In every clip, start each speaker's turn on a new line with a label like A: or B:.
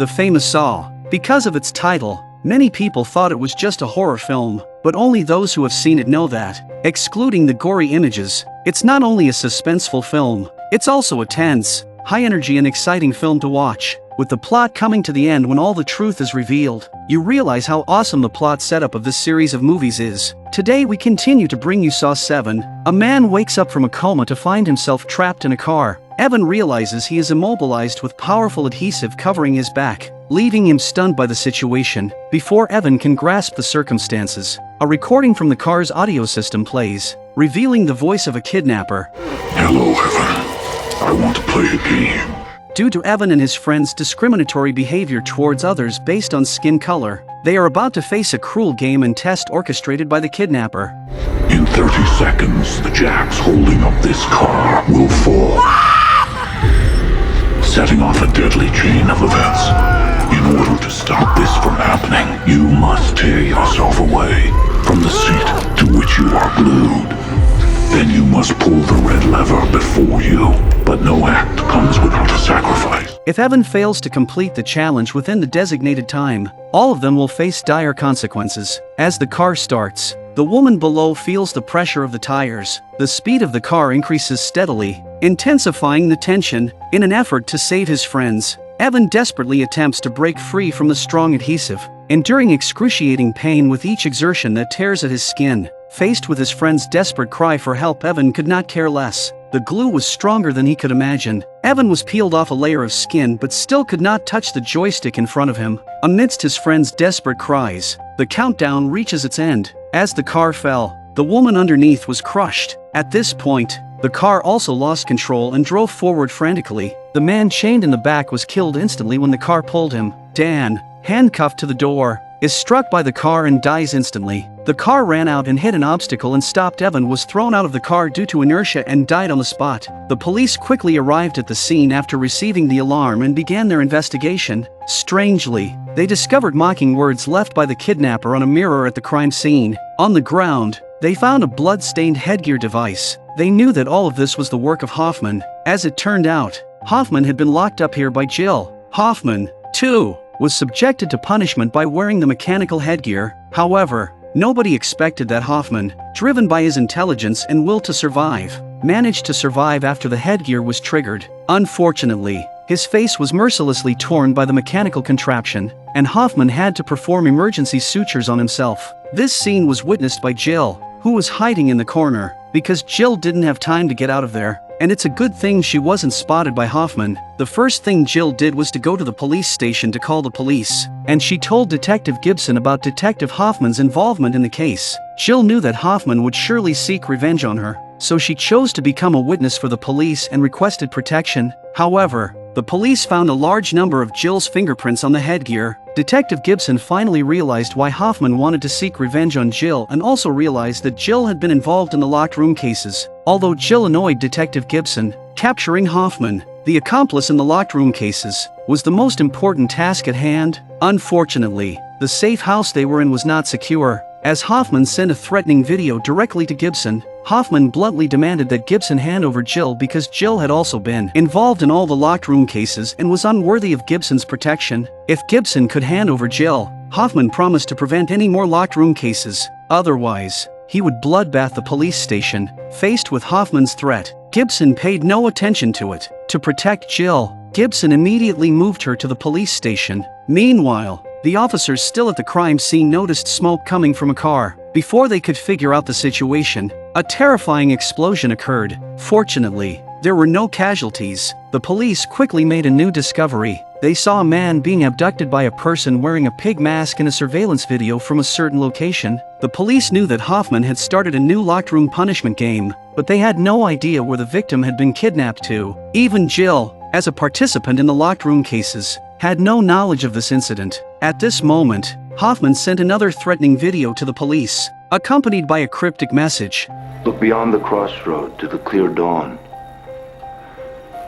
A: the famous Saw. Because of its title, many people thought it was just a horror film, but only those who have seen it know that. Excluding the gory images, it's not only a suspenseful film, it's also a tense, high-energy and exciting film to watch. With the plot coming to the end when all the truth is revealed, you realize how awesome the plot setup of this series of movies is. Today we continue to bring you Saw 7. A man wakes up from a coma to find himself trapped in a car. Evan realizes he is immobilized with powerful adhesive covering his back, leaving him stunned by the situation. Before Evan can grasp the circumstances, a recording from the car's audio system plays, revealing the voice of a kidnapper.
B: Hello, Evan. I want to play a game.
A: Due to Evan and his friends' discriminatory behavior towards others based on skin color, they are about to face a cruel game and test orchestrated by the kidnapper.
B: In 30 seconds, the jacks holding up this car will fall, setting off a deadly chain of events. In order to stop this from happening, you must tear yourself away from the seat to which you are glued. Then you must pull the red lever before you, but no act comes without a sacrifice.
A: If Evan fails to complete the challenge within the designated time, all of them will face dire consequences. As the car starts, the woman below feels the pressure of the tires. The speed of the car increases steadily, intensifying the tension. In an effort to save his friends, Evan desperately attempts to break free from the strong adhesive, enduring excruciating pain with each exertion that tears at his skin. Faced with his friend's desperate cry for help, Evan could not care less. The glue was stronger than he could imagine. Evan was peeled off a layer of skin but still could not touch the joystick in front of him. Amidst his friend's desperate cries, the countdown reaches its end. As the car fell, the woman underneath was crushed. At this point, the car also lost control and drove forward frantically. The man chained in the back was killed instantly when the car pulled him. Dan, handcuffed to the door, is struck by the car and dies instantly. The car ran out and hit an obstacle and stopped. Evan was thrown out of the car due to inertia and died on the spot. The police quickly arrived at the scene after receiving the alarm and began their investigation. Strangely, they discovered mocking words left by the kidnapper on a mirror at the crime scene. On the ground, they found a blood-stained headgear device. They knew that all of this was the work of Hoffman. As it turned out, Hoffman had been locked up here by Jill. Hoffman, too, was subjected to punishment by wearing the mechanical headgear. However, nobody expected that Hoffman, driven by his intelligence and will to survive, managed to survive after the headgear was triggered. Unfortunately, his face was mercilessly torn by the mechanical contraption, and Hoffman had to perform emergency sutures on himself. This scene was witnessed by Jill, who was hiding in the corner, because Jill didn't have time to get out of there. And it's a good thing she wasn't spotted by Hoffman. The first thing Jill did was to go to the police station to call the police, and she told Detective Gibson about Detective Hoffman's involvement in the case. Jill knew that Hoffman would surely seek revenge on her, so she chose to become a witness for the police and requested protection. However, the police found a large number of Jill's fingerprints on the headgear. Detective Gibson finally realized why Hoffman wanted to seek revenge on Jill and also realized that Jill had been involved in the locked room cases. Although Jill annoyed Detective Gibson, capturing Hoffman, the accomplice in the locked room cases, was the most important task at hand. Unfortunately, the safe house they were in was not secure. As Hoffman sent a threatening video directly to Gibson, Hoffman bluntly demanded that Gibson hand over Jill because Jill had also been involved in all the locked room cases and was unworthy of Gibson's protection. If Gibson could hand over Jill, Hoffman promised to prevent any more locked room cases. Otherwise, he would bloodbath the police station. Faced with Hoffman's threat, Gibson paid no attention to it. To protect Jill, Gibson immediately moved her to the police station. Meanwhile, the officers still at the crime scene noticed smoke coming from a car. Before they could figure out the situation, a terrifying explosion occurred. Fortunately, there were no casualties. The police quickly made a new discovery. They saw a man being abducted by a person wearing a pig mask in a surveillance video from a certain location. The police knew that Hoffman had started a new locked room punishment game, but they had no idea where the victim had been kidnapped to. Even Jill, as a participant in the locked room cases, had no knowledge of this incident. At this moment, Hoffman sent another threatening video to the police, accompanied by a cryptic message.
C: Look beyond the crossroad to the clear dawn.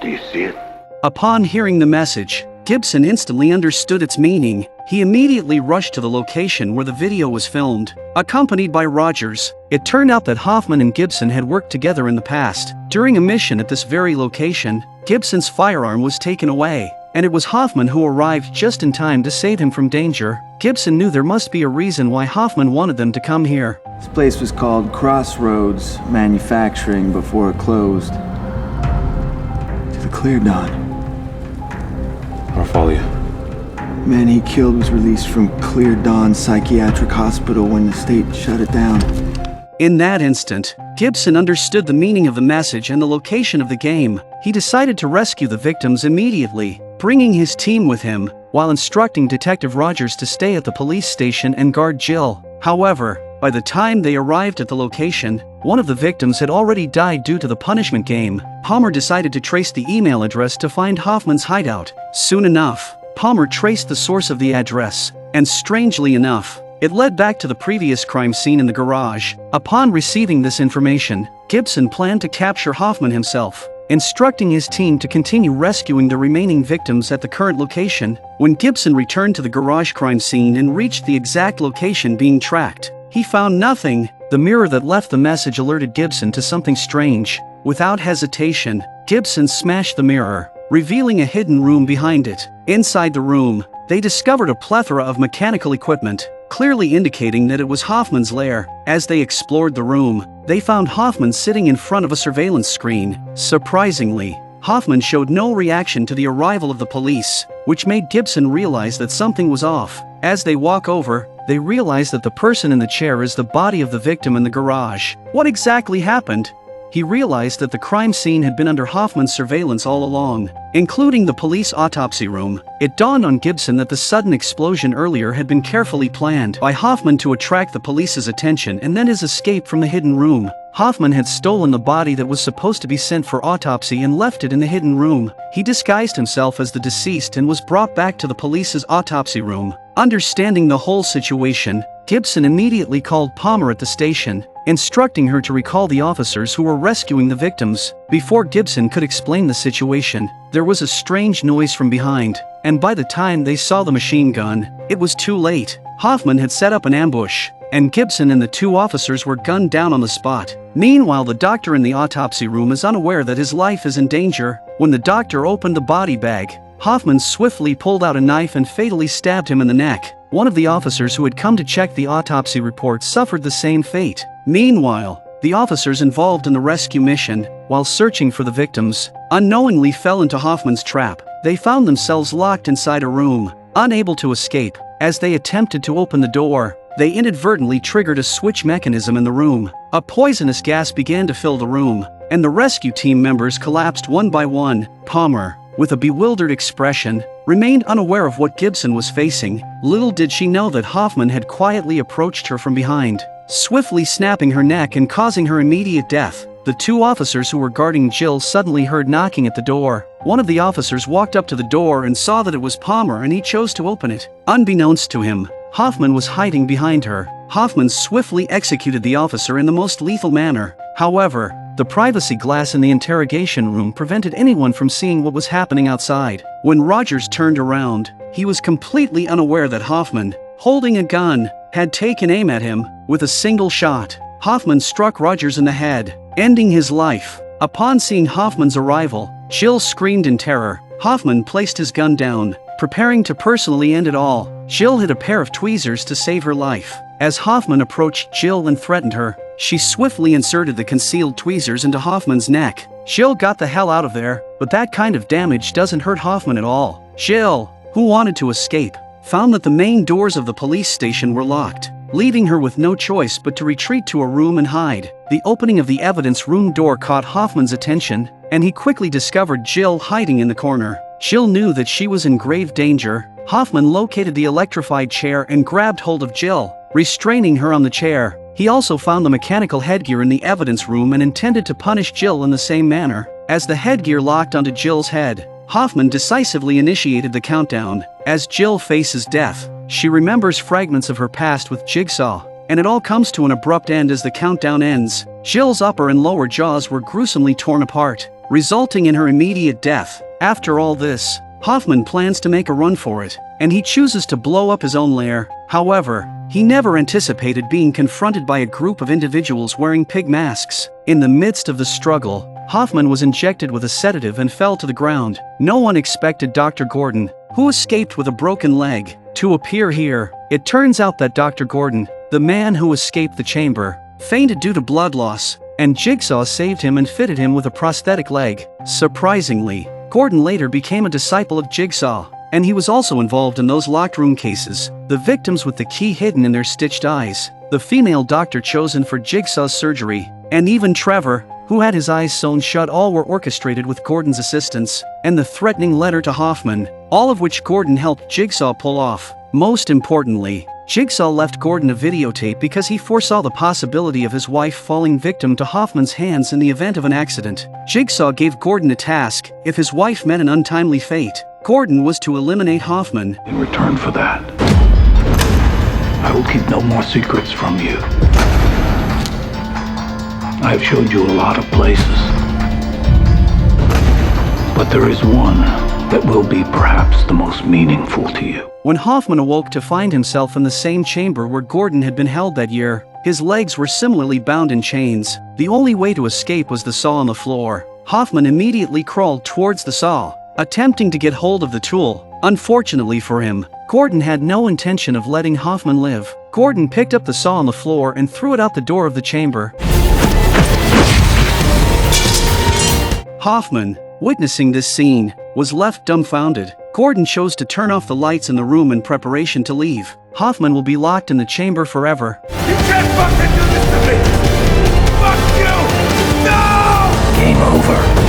C: Do you see it?
A: Upon hearing the message, Gibson instantly understood its meaning. He immediately rushed to the location where the video was filmed, accompanied by Rogers. It turned out that Hoffman and Gibson had worked together in the past. During a mission at this very location, Gibson's firearm was taken away. and it was Hoffman who arrived just in time to save him from danger. Gibson knew there must be a reason why Hoffman wanted them to come here.
D: This place was called Crossroads Manufacturing before it closed. To the clear dawn.
E: I'll follow you.
D: The man he killed was released from Clear Dawn Psychiatric Hospital when the state shut it down.
A: In that instant, Gibson understood the meaning of the message and the location of the game. He decided to rescue the victims immediately, bringing his team with him, while instructing Detective Rogers to stay at the police station and guard Jill. However, by the time they arrived at the location, one of the victims had already died due to the punishment game. Palmer decided to trace the email address to find Hoffman's hideout. Soon enough, Palmer traced the source of the address, and strangely enough, it led back to the previous crime scene in the garage. Upon receiving this information, Gibson planned to capture Hoffman himself, instructing his team to continue rescuing the remaining victims at the current location. When Gibson returned to the garage crime scene and reached the exact location being tracked, he found nothing. The mirror that left the message alerted Gibson to something strange. Without hesitation, Gibson smashed the mirror, revealing a hidden room behind it. Inside the room, they discovered a plethora of mechanical equipment, clearly indicating that it was Hoffman's lair. As they explored the room, they found Hoffman sitting in front of a surveillance screen. Surprisingly, Hoffman showed no reaction to the arrival of the police, which made Gibson realize that something was off. As they walk over, they realize that the person in the chair is the body of the victim in the garage. What exactly happened? He realized that the crime scene had been under Hoffman's surveillance all along, including the police autopsy room. It dawned on Gibson that the sudden explosion earlier had been carefully planned by Hoffman to attract the police's attention and then his escape from the hidden room. Hoffman had stolen the body that was supposed to be sent for autopsy and left it in the hidden room. He disguised himself as the deceased and was brought back to the police's autopsy room. Understanding the whole situation, Gibson immediately called Palmer at the station, instructing her to recall the officers who were rescuing the victims. Before Gibson could explain the situation, there was a strange noise from behind, and by the time they saw the machine gun, it was too late. Hoffman had set up an ambush, and Gibson and the two officers were gunned down on the spot. Meanwhile, the doctor in the autopsy room is unaware that his life is in danger. When the doctor opened the body bag, Hoffman swiftly pulled out a knife and fatally stabbed him in the neck. One of the officers who had come to check the autopsy report suffered the same fate. Meanwhile, the officers involved in the rescue mission, while searching for the victims, unknowingly fell into Hoffman's trap. They found themselves locked inside a room, unable to escape. As they attempted to open the door, they inadvertently triggered a switch mechanism in the room. A poisonous gas began to fill the room, and the rescue team members collapsed one by one. Palmer, with a bewildered expression, remained unaware of what Gibson was facing. Little did she know that Hoffman had quietly approached her from behind, swiftly snapping her neck and causing her immediate death. The two officers who were guarding Jill suddenly heard knocking at the door. One of the officers walked up to the door and saw that it was Palmer, and he chose to open it. Unbeknownst to him, Hoffman was hiding behind her. Hoffman swiftly executed the officer in the most lethal manner. However, the privacy glass in the interrogation room prevented anyone from seeing what was happening outside. When Rogers turned around, he was completely unaware that Hoffman, holding a gun, had taken aim at him. With a single shot, Hoffman struck Rogers in the head, ending his life. Upon seeing Hoffman's arrival, Jill screamed in terror. Hoffman placed his gun down, preparing to personally end it all. Jill hid a pair of tweezers to save her life. As Hoffman approached Jill and threatened her, she swiftly inserted the concealed tweezers into Hoffman's neck. Jill got the hell out of there, but that kind of damage doesn't hurt Hoffman at all. Jill, who wanted to escape, found that the main doors of the police station were locked, leaving her with no choice but to retreat to a room and hide. The opening of the evidence room door caught Hoffman's attention, and he quickly discovered Jill hiding in the corner. Jill knew that she was in grave danger. Hoffman located the electrified chair and grabbed hold of Jill, restraining her on the chair. He also found the mechanical headgear in the evidence room and intended to punish Jill in the same manner. As the headgear locked onto Jill's head, Hoffman decisively initiated the countdown. As Jill faces death, she remembers fragments of her past with Jigsaw, and it all comes to an abrupt end as the countdown ends. Jill's upper and lower jaws were gruesomely torn apart, resulting in her immediate death. After all this, Hoffman plans to make a run for it, and he chooses to blow up his own lair. However, he never anticipated being confronted by a group of individuals wearing pig masks. In the midst of the struggle, Hoffman was injected with a sedative and fell to the ground. No one expected Dr. Gordon, who escaped with a broken leg, to appear here. It turns out that Dr. Gordon, the man who escaped the chamber, fainted due to blood loss, and Jigsaw saved him and fitted him with a prosthetic leg. Surprisingly, Gordon later became a disciple of Jigsaw, and he was also involved in those locked room cases, the victims with the key hidden in their stitched eyes, the female doctor chosen for Jigsaw's surgery, and even Trevor, who had his eyes sewn shut. All were orchestrated with Gordon's assistance, and the threatening letter to Hoffman, all of which Gordon helped Jigsaw pull off. Most importantly, Jigsaw left Gordon a videotape because he foresaw the possibility of his wife falling victim to Hoffman's hands in the event of an accident. Jigsaw gave Gordon a task: if his wife met an untimely fate, Gordon was to eliminate Hoffman.
B: In return for that, I will keep no more secrets from you. I have showed you a lot of places, but there is one that will be perhaps the most meaningful to you.
A: When Hoffman awoke to find himself in the same chamber where Gordon had been held that year, his legs were similarly bound in chains. The only way to escape was the saw on the floor. Hoffman immediately crawled towards the saw, attempting to get hold of the tool. Unfortunately for him, Gordon had no intention of letting Hoffman live. Gordon picked up the saw on the floor and threw it out the door of the chamber. Hoffman, witnessing this scene, was left dumbfounded. Gordon chose to turn off the lights in the room in preparation to leave. Hoffman will be locked in the chamber forever.
F: You can't fucking do this to me! Fuck you! No!
B: Game over.